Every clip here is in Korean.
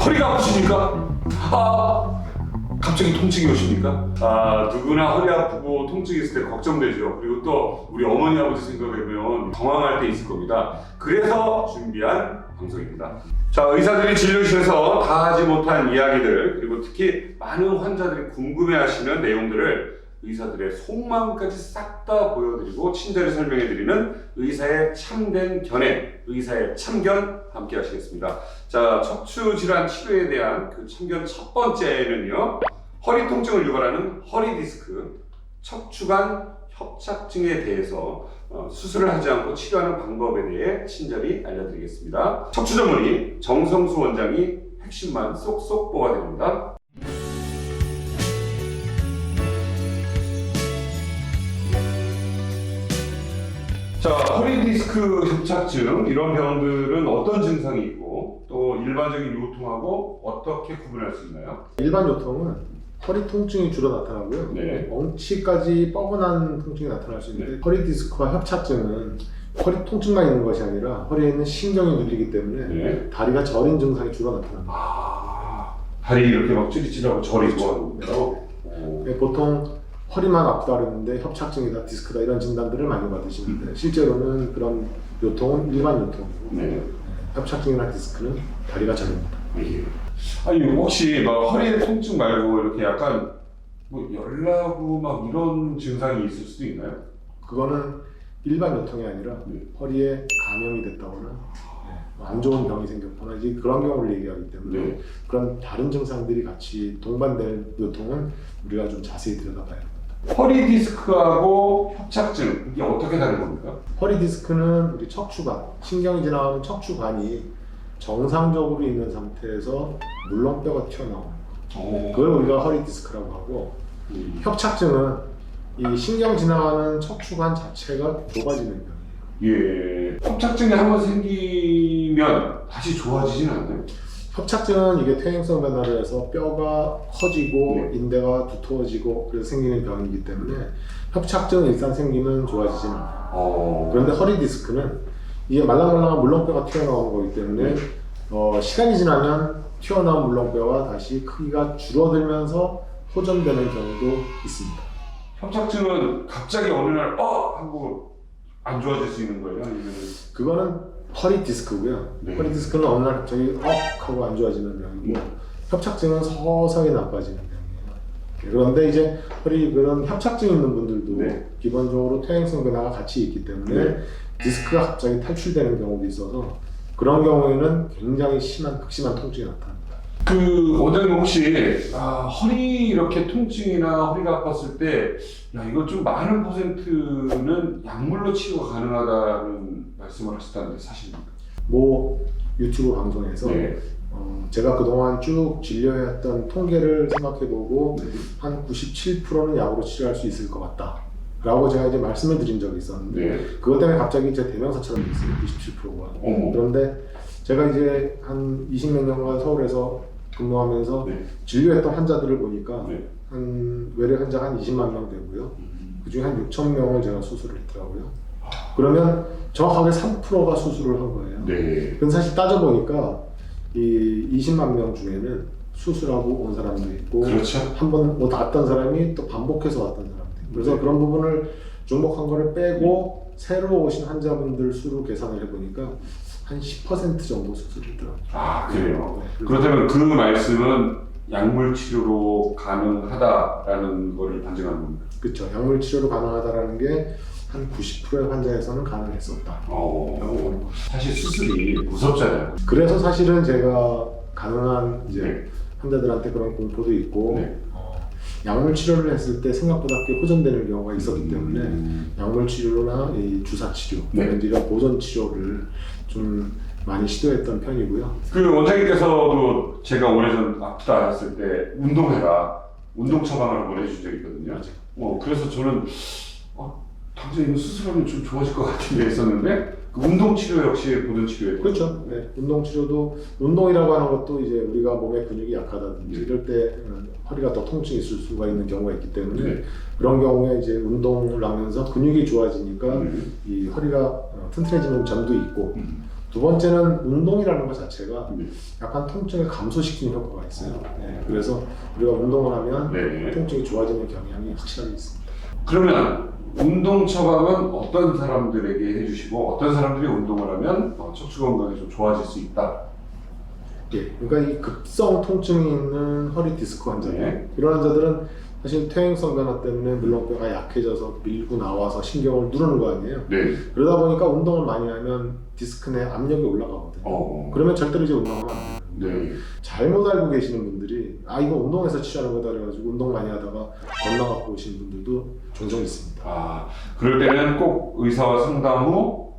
허리가 아프십니까? 갑자기 통증이 오십니까? 누구나 허리 아프고 통증이 있을 때 걱정되죠. 그리고 또 우리 어머니 아버지 생각해보면 당황할 때 있을 겁니다. 그래서 준비한 방송입니다. 자, 의사들이 진료실에서 다 하지 못한 이야기들, 그리고 특히 많은 환자들이 궁금해하시는 내용들을 의사들의 속마음까지 싹 다 보여드리고 친절히 설명해드리는 의사의 참된 견해, 의사의 참견 함께 하시겠습니다. 자, 척추 질환 치료에 대한 그 참견 첫 번째는요, 허리 통증을 유발하는 허리 디스크, 척추관 협착증에 대해서 수술을 하지 않고 치료하는 방법에 대해 친절히 알려드리겠습니다. 척추 전문의 정성수 원장이 핵심만 쏙쏙 뽑아드립니다. 자, 허리 디스크 협착증, 이런 병들은 어떤 증상이 있고 또 일반적인 요통하고 어떻게 구분할 수 있나요? 일반 요통은 허리 통증이 주로 나타나고요. 네. 엉치까지 뻐근한 통증이 나타날 수 있는데, 네. 허리 디스크와 협착증은 허리 통증만 있는 것이 아니라 허리에 있는 신경이 눌리기 때문에 네. 다리가 저린 증상이 주로 나타납니다. 다리 이렇게 막 찌릿찌릿하고 저리고 하고. 보통 허리만 아프다 그러는데 협착증이다, 디스크다 이런 진단들을 많이 받으시는데, 실제로는 그런 요통은 일반 요통이고, 네. 협착증이나 디스크는 다리가 저립니다. 예. 아니, 혹시 막 허리에 통증 말고 이렇게 약간 뭐 열나고 막 이런 증상이 있을 수도 있나요? 그거는 일반 요통이 아니라 네. 허리에 감염이 됐다거나 안 좋은 병이 생겼거나 이제 그런 경우를 얘기하기 때문에, 네. 그런 다른 증상들이 같이 동반된 요통은 우리가 좀 자세히 들여다봐야 합니다. 허리 디스크하고 협착증, 이게 어떻게 다른 겁니까? 허리 디스크는 우리 척추관, 신경이 지나가는 척추관이 정상적으로 있는 상태에서 물렁뼈가 튀어나오는 거, 그걸 우리가 허리 디스크라고 하고, 협착증은 이 신경 지나가는 척추관 자체가 좁아지는 병이에요. 예. 협착증이 한번 생기면 다시 좋아지지는 않나요? 협착증은 이게 퇴행성 변화를 해서 뼈가 커지고 네. 인대가 두터워지고 그래서 생기는 병이기 때문에 협착증은 일단 생기면 좋아지지는 않아요. 그런데 허리 디스크는 이게 말랑말랑한 물렁뼈가 튀어나오는 거기 때문에 시간이 지나면 튀어나온 물렁뼈가 다시 크기가 줄어들면서 호전되는 경우도 있습니다. 협착증은 갑자기 어느 날 하고 안 좋아질 수 있는 거예요? 아니면 그거는 허리 디스크고요. 네. 허리 디스크는 어느 날 갑자기 하고 안 좋아지는 병이고, 협착증은 서서히 나빠지는 병이에요. 그런데 이제 그런 협착증 있는 분들도 네. 기본적으로 퇴행성 변화가 같이 있기 때문에 네. 디스크가 갑자기 탈출되는 경우도 있어서, 그런 경우에는 굉장히 극심한 통증이 나타납니다. 그 원장님 혹시 허리 이렇게 통증이나 허리가 아팠을 때 이거 좀 많은 퍼센트는 약물로 치료가 가능하다는 말씀을 하셨다는데 사실입니까? 뭐 유튜브 방송에서 네. 제가 그동안 쭉 진료해왔던 통계를 생각해보고 네. 한 97%는 약으로 치료할 수 있을 것 같다 라고 제가 이제 말씀을 드린 적이 있었는데, 네. 그것 때문에 갑자기 제 대명사처럼 됐어요. 97%가. 그런데 제가 이제 한 20몇 년간 서울에서 근무하면서 네. 진료했던 환자들을 보니까 네. 한 외래 환자가 한 20만 명 되고요. 그중에 한 6천 명을 제가 수술을 했더라고요. 그러면 정확하게 3%가 수술을 한 거예요. 네. 근데 사실 따져보니까 이 20만 명 중에는 수술하고 온 사람도 있고, 그렇죠. 한번 왔던 사람이 또 반복해서 왔던 사람도 있고, 그래서 그런 부분을 중복한 거를 빼고 새로 오신 환자분들 수로 계산을 해보니까 한 10% 정도 수술이더라고요. 그래요. 네. 그렇다면 그 말씀은 약물 치료로 가능하다라는 거를 반증하는 겁니다. 그렇죠. 약물 치료로 가능하다라는 게 한 90%의 환자에서는 가능했었다. 사실 수술이 무섭잖아요. 그래서 사실은 제가 가능한 이제 네. 환자들한테 그런 공포도 있고, 네. 약물 치료를 했을 때 생각보다 꽤 호전되는 경우가 있었기 때문에 약물 치료나 이 주사 치료, 네. 이런 보존 치료를 좀 많이 시도했던 편이고요. 그 원장님께서도 제가 오래전 아프다 했을 때 운동해라, 운동 처방을 보내주신 적이 있거든요. 그래서 저는 당장 이거 수술하면 좀 좋아질 것 같은데 했었는데, 그 운동 치료 역시 보존 치료에 그렇죠. 네. 운동 치료도, 운동이라고 하는 것도 이제 우리가 몸의 근육이 약하다든지 이럴 때 허리가 더 통증이 있을 수가 있는 경우가 있기 때문에, 네. 그런 경우에 이제 운동을 하면서 근육이 좋아지니까 이 허리가 튼튼해지는 점도 있고, 두 번째는 운동이라는 것 자체가 네. 약간 통증을 감소시키는 효과가 있어요. 네, 그래서 우리가 운동을 하면 네. 통증이 좋아지는 경향이 확실하게 있습니다. 그러면 운동 처방은 어떤 사람들에게 해주시고 어떤 사람들이 운동을 하면 척추 건강이 좀 좋아질 수 있다? 예, 그러니까 이 급성 통증이 있는 허리 디스크 환자들, 네. 이런 환자들은 사실 퇴행성 변화 때문에 물렁뼈가 약해져서 밀고 나와서 신경을 누르는 거 아니에요. 네. 그러다 보니까 운동을 많이 하면 디스크 내 압력이 올라가거든요. 그러면 절대로 이제 운동하면 안 돼요. 네. 잘못 알고 계시는 분들이 이거 운동해서 치료하는 거다 그래가지고 운동 많이 하다가 건너갖고 오시는 분들도 종종 있습니다. 그럴 때는 꼭 의사와 상담 후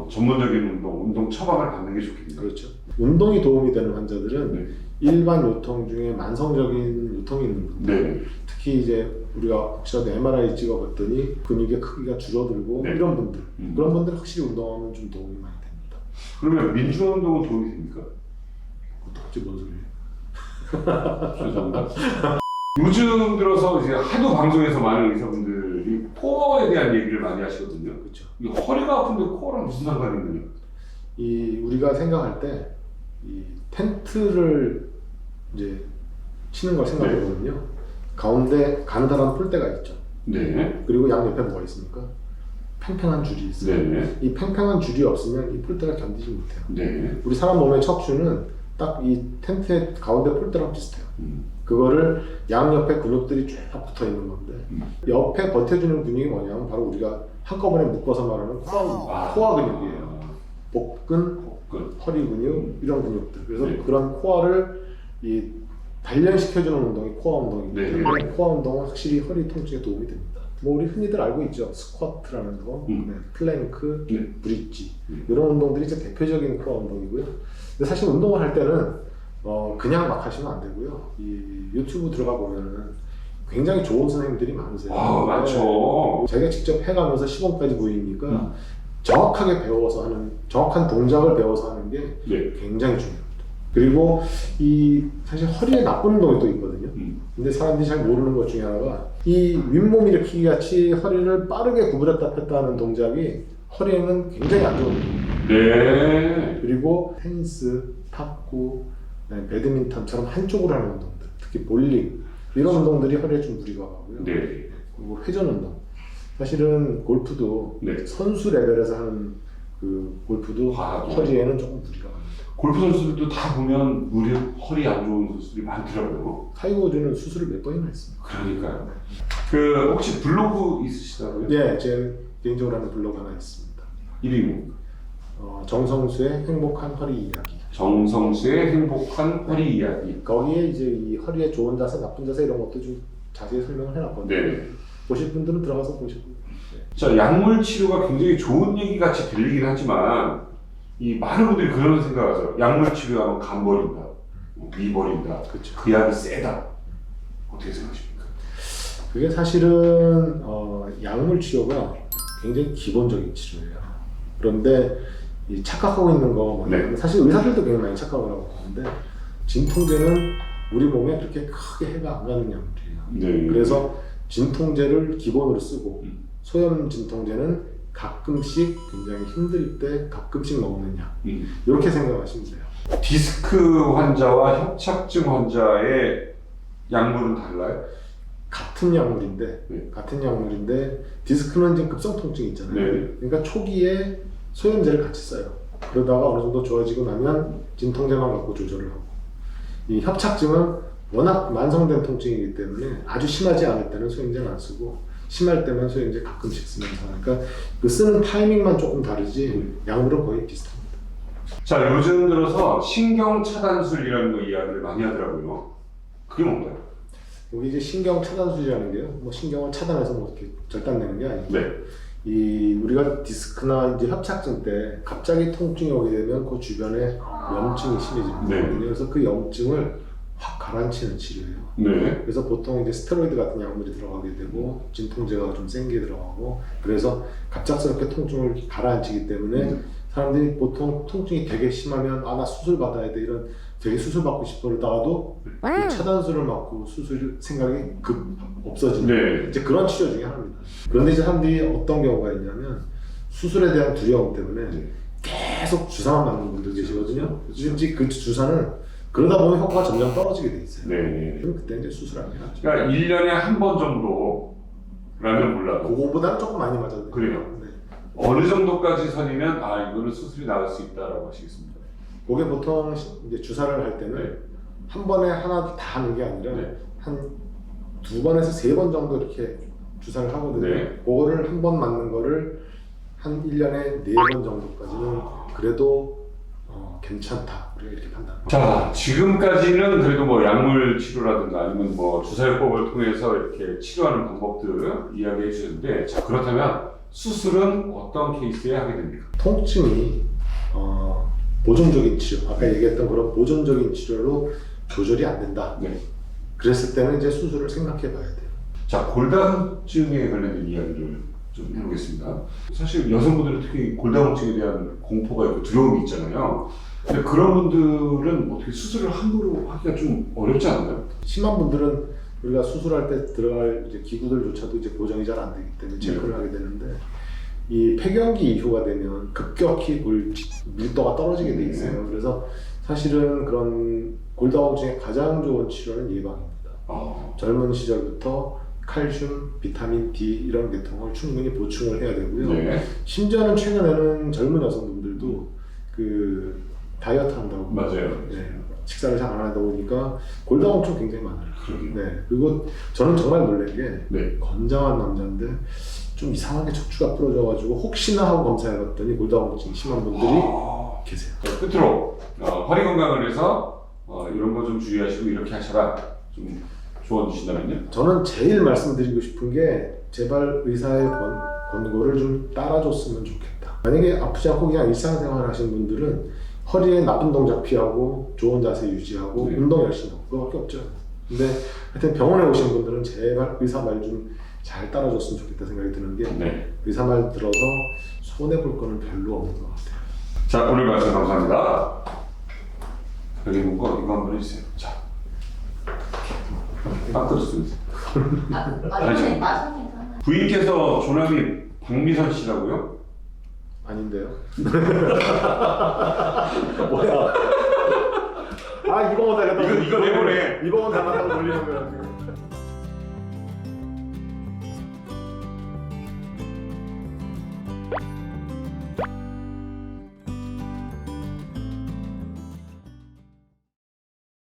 전문적인 운동 처방을 받는 게 좋겠네요. 그렇죠. 운동이 도움이 되는 환자들은 네. 일반 요통 중에 만성적인 요통이 있는 분들, 네. 특히 이제 우리가 혹시라도 MRI 찍어봤더니 근육의 크기가 줄어들고 네. 이런 분들, 그런 분들 확실히 운동하면 좀 도움이 많이 됩니다. 그러면 민주화 운동은 도움이 됩니까? 어떡하지, 뭔 소리예요? 죄송합니다. 요즘 들어서 이제 하도 방송에서 많은 의사분들이 코어에 대한 얘기를 많이 하시거든요. 그렇죠. 이 허리가 아픈데 코어랑 무슨 상관이 있느냐? 우리가 생각할 때 이 텐트를 이제 치는 걸 생각해보면요. 가운데 가느다란 폴대가 있죠. 네. 그리고 양옆에 뭐가 있습니까? 팽팽한 줄이 있어요. 네. 이 팽팽한 줄이 없으면 이 폴대가 견디지 못해요. 네. 우리 사람 몸의 척추는 딱 이 텐트의 가운데 폴대랑 비슷해요. 그거를 양옆에 근육들이 쭉 붙어 있는 건데 옆에 버텨주는 근육이 뭐냐면 바로 우리가 한꺼번에 묶어서 말하는 코어 근육이에요. 복근, 허리 근육 이런 근육들. 그래서 네. 그런 코어를 단련시켜주는 운동이 코어 운동이기 때문에 네. 코어 운동은 확실히 허리 통증에 도움이 됩니다. 뭐 우리 흔히들 알고 있죠. 스쿼트라는 거, 플랭크, 네. 브릿지 이런 운동들이 이제 대표적인 코어 운동이고요. 근데 사실 운동을 할 때는 그냥 막 하시면 안 되고요. 이 유튜브 들어가 보면은 굉장히 좋은 선생님들이 많으세요. 많죠. 자기가 직접 해가면서 시범까지 보이니까 정확하게 배워서 하는, 정확한 동작을 배워서 하는 게 네. 굉장히 중요합니다. 그리고 사실 허리에 나쁜 운동이 또 있거든요. 근데 사람들이 잘 모르는 것 중에 하나가 이 윗몸 일으키기 같이 허리를 빠르게 구부렸다 폈다 하는 동작이 허리에는 굉장히 안 좋은 운동입니다. 네. 그리고 테니스, 탁구, 배드민턴처럼 한쪽으로 하는 운동들, 특히 볼링 이런 운동들이 허리에 좀 무리가 가고요. 네. 그리고 회전 운동. 사실은 골프도 네. 선수 레벨에서 하는 그 골프도 허리에는 조금 무리가 갑니다. 골프 선수들도 다 보면 허리 안 좋은 선수들이 많더라고요. 타이거 우즈는 수술을 몇 번이나 했습니다. 그러니까요. 혹시 블로그 있으시다고요? 네, 제 개인적으로 하는 블로그 하나 있습니다. 이름이 뭡니까? 정성수의 행복한 허리 이야기. 정성수의 행복한 허리 이야기. 거기에 이제 이 허리의 좋은 자세, 나쁜 자세 이런 것도 좀 자세히 설명을 해놨거든요. 네. 보실 분들은 들어가서 보시고. 자, 약물 치료가 굉장히 좋은 얘기 같이 들리긴 하지만 이 많은 분들이 그런 생각하세요. 약물 치료하면 간 버린다, 위 버린다. 그렇죠. 그 약이 세다. 어떻게 생각하십니까? 그게 사실은 약물 치료가 굉장히 기본적인 치료예요. 그런데 착각하고 있는 거 뭐냐면 사실 의사들도 굉장히 많이 착각을 하고 있는데 진통제는 우리 몸에 그렇게 크게 해가 안 가는 약물이에요. 네. 그래서 진통제를 기본으로 쓰고 소염 진통제는 가끔씩 굉장히 힘들 때 가끔씩 먹는 약 이렇게 생각하시면 돼요. 디스크 환자와 협착증 환자의 약물은 달라요? 같은 약물인데 디스크는 지금 급성 통증이 있잖아요. 네. 그러니까 초기에 소염제를 같이 써요. 그러다가 어느 정도 좋아지고 나면 진통제만 갖고 조절을 하고, 이 협착증은 워낙 만성된 통증이기 때문에 아주 심하지 않을 때는 소염제는 안 쓰고 심할 때만 소염제 가끔씩 쓰면서 하니까 그 쓰는 타이밍만 조금 다르지 약물은 거의 비슷합니다. 자, 요즘 들어서 신경 차단술이라는 거 이야기를 많이 하더라고요. 그게 뭔가요? 여기 이제 신경 차단술이라는 게요. 뭐 신경을 차단해서 뭐 이렇게 절단내는 게 아니고 우리가 디스크나 이제 협착증 때 갑자기 통증이 오게 되면 그 주변에 염증이 심해집니다. 그래서 그 염증을 확 가라앉히는 치료예요. 그래서 보통 이제 스테로이드 같은 약물이 들어가게 되고 진통제가 좀 센 게 들어가고, 그래서 갑작스럽게 통증을 가라앉히기 때문에 사람들이 보통 통증이 되게 심하면 나 수술 받아야 돼, 이런 되게 수술 받고 싶어 그러다가도 그 차단술을 맞고 수술 생각이 없어지는 이제 그런 치료 중에 하나입니다. 그런데 이제 사람들이 어떤 경우가 있냐면 수술에 대한 두려움 때문에 계속 주사만 맞는 분들 계시거든요. 솔직히 그 주사는 그러다 보면 효과가 점점 떨어지게 돼 있어요. 네. 그럼 그때 이제 수술하는 게 낫죠. 그러니까 1년에 한 번 정도라면 몰라도 그거보다는 조금 많이 맞아도 돼요. 그래요. 네. 어느 정도까지 선이면 이거는 수술이 나을 수 있다라고 하시겠습니다. 그게 보통 이제 주사를 할 때는 네. 한 번에 하나 다 하는 게 아니라 네. 한 2번에서 3번 정도 이렇게 주사를 하거든요. 네. 그거를 한 번 맞는 거를 한 1년에 4번 정도까지는 그래도 괜찮다. 우리가 이렇게 판단합니다. 자, 지금까지는 그래도 뭐 약물 치료라든가 아니면 뭐 주사요법을 통해서 이렇게 치료하는 방법들 이야기해 주셨는데, 자, 그렇다면 수술은 어떤 케이스에 하게 됩니까? 통증이 보존적인 치료, 아까 얘기했던 그런 보존적인 치료로 조절이 안 된다. 네. 그랬을 때는 이제 수술을 생각해 봐야 돼요. 자, 골다공증에 관련된 이야기를 좀 해보겠습니다. 사실 여성분들은 특히 골다공증에 대한 공포가 있고 두려움이 있잖아요. 근데 그런 분들은 어떻게 수술을 함부로 하기가 좀 어렵지 않나요? 심한 분들은 우리가 수술할 때 들어갈 이제 기구들조차도 이제 보정이 잘 안 되기 때문에 체크를 하게 되는데, 이 폐경기 이후가 되면 급격히 밀도가 떨어지게 돼 있어요. 그래서 사실은 그런 골다공증의 가장 좋은 치료는 예방입니다. 젊은 시절부터 칼슘, 비타민 D 이런 계통을 충분히 보충을 해야 되고요. 네. 심지어는 최근에는 젊은 여성분들도 그 다이어트 한다고 맞아요. 네, 식사를 잘 안 하다 보니까 골다공증 굉장히 많아요. 그러게요. 네, 그리고 저는 정말 놀란 게 네. 건장한 남자인데 좀 이상하게 척추가 부러져가지고 혹시나 하고 검사해봤더니 골다공증 심한 분들이 계세요. 자, 끝으로 허리 건강을 위해서 이런 거 좀 주의하시고 이렇게 하셔라 좀 조언 주신다면요? 저는 제일 말씀드리고 싶은 게 제발 의사의 권고를 좀 따라줬으면 좋겠다. 만약에 아프지 않고 그냥 일상생활 하시는 분들은 허리에 나쁜 동작 피하고 좋은 자세 유지하고 네. 운동 열심히 하고 그거밖에 없죠. 근데 하여튼 병원에 오신 분들은 제발 의사 말 좀 잘 따라줬으면 좋겠다 생각이 드는 게 네. 의사 말 들어서 손해볼 거는 별로 없는 것 같아요. 자, 오늘 말씀 감사합니다. 여기 이거 한번 해주세요. 자, 빵그릇 쓰세요. 마지막에 하나. 부인께서 조남이 박미선 씨라고요? 아닌데요? 뭐야? 이거만 닮았다고 이거 내보내. 이거만 닮았다고 놀리는 거야 지금.